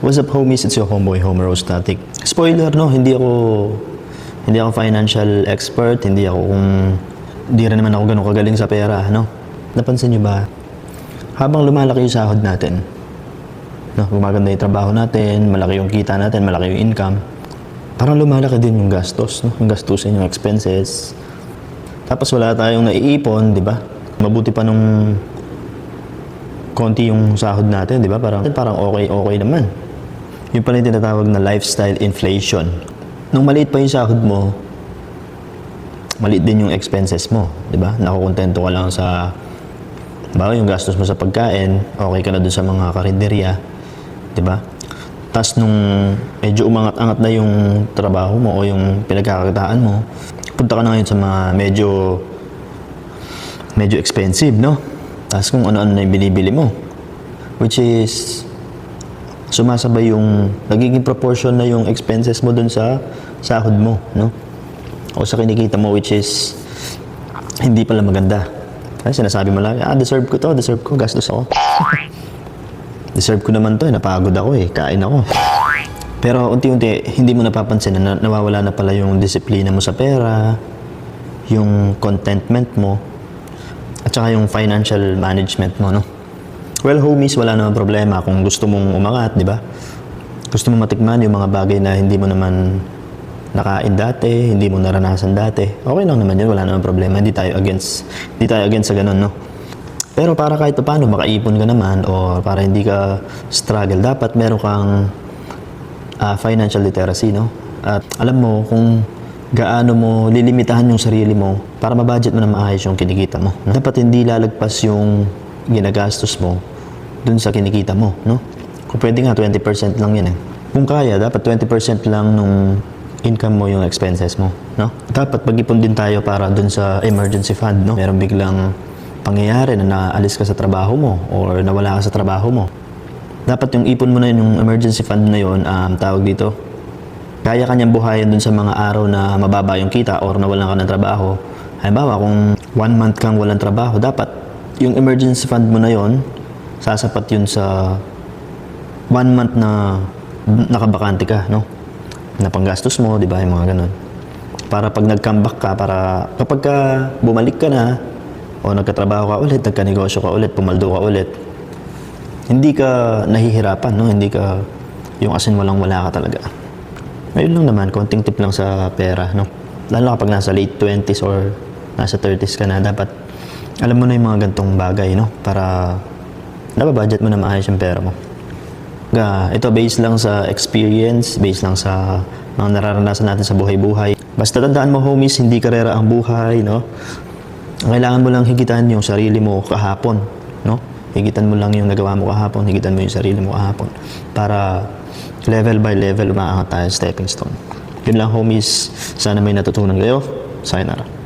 What's up homies, it's your homeboy Homer Static. Spoiler no, hindi ako financial expert, hindi rin naman ako ganun kagaling sa pera, no? Napansin niyo ba? Habang lumalaki yung sahod natin, no, gumaganda yung trabaho natin, malaki yung kita natin, malaki yung income, parang lumalaki din yung gastos, no? Yung gastusin, yung expenses. Tapos wala tayong naiipon, di ba? Mabuti pa nung konti yung sahod natin, di ba? Parang okay naman. Yung pala yung tinatawag na lifestyle inflation. Nung maliit pa yung sahod mo, maliit din yung expenses mo, di ba? Nakukontento ka lang sa, bago yung gastos mo sa pagkain, okay ka na dun sa mga karinderya, di ba? Tapos nung medyo umangat-angat na yung trabaho mo o yung pinagkakakitaan mo, punta ka na ngayon sa mga medyo expensive, no? Tapos kung ano-ano na yung binibili mo, which is sumasabay yung nagiging proportion na yung expenses mo dun sa sahod mo, no? O sa kinikita mo, which is hindi pala maganda. Kasi sinasabi mo lang, deserve ko, gastos ako. Deserve ko naman to, napagod ako kain ako. Pero unti-unti, hindi mo napapansin na nawawala na pala yung disiplina mo sa pera, yung contentment mo, at saka yung financial management mo, no? Well, homies, wala naman problema kung gusto mong umangat, di ba? Gusto mong matikman yung mga bagay na hindi mo naman nakain dati, hindi mo naranasan dati. Okay lang naman yun, wala naman problema. Hindi tayo against sa ganun, no? Pero para kahit paano makaipon ka naman o para hindi ka struggle, dapat meron kang financial literacy, no? At alam mo kung gaano mo lilimitahan yung sarili mo para ma-budget mo na maayos yung kinikita mo. Dapat hindi lalagpas yung ginagastos mo dun sa kinikita mo, no? Kung pwede nga 20% lang yan Kung kaya, dapat 20% lang nung income mo yung expenses mo, no? Dapat pag-ipon din tayo para dun sa emergency fund, no? Meron biglang pangyayari na naalis ka sa trabaho mo or nawala ka sa trabaho mo. Dapat yung ipon mo na yun, yung emergency fund na yun, tawag dito, kaya kanyang buhayin dun sa mga araw na mababa yung kita or nawalan ka ng trabaho. Halimbawa, kung 1 month kang walang trabaho, dapat yung emergency fund mo na yon, sasapat yun sa 1 month na nakabakante ka, no? Na panggastos mo, di ba? Yung mga ganun. Para pag nag-comeback ka, para kapag bumalik ka na, o nagkatrabaho ka ulit, nagkanegosyo ka ulit, pumaldo ka ulit, hindi ka nahihirapan, no? Hindi ka, yung asin walang-wala ka talaga. Ngayon lang naman, konting tip lang sa pera, no? Lalo kapag nasa late 20s or nasa 30s ka na, dapat alam mo na yung mga gantong bagay, no? Para nababudget mo na maayos yung pera mo. Ito based lang sa experience, based lang sa mga nararanasan natin sa buhay-buhay. Basta tandaan mo homies, hindi karera ang buhay, no? Ang kailangan mo lang higitan yung sarili mo kahapon, no? Higitan mo lang yung nagawa mo kahapon, higitan mo yung sarili mo kahapon. Para level by level umaangat tayo, stepping stone. Yun lang homies, sana may natutunan kayo. Sayonara.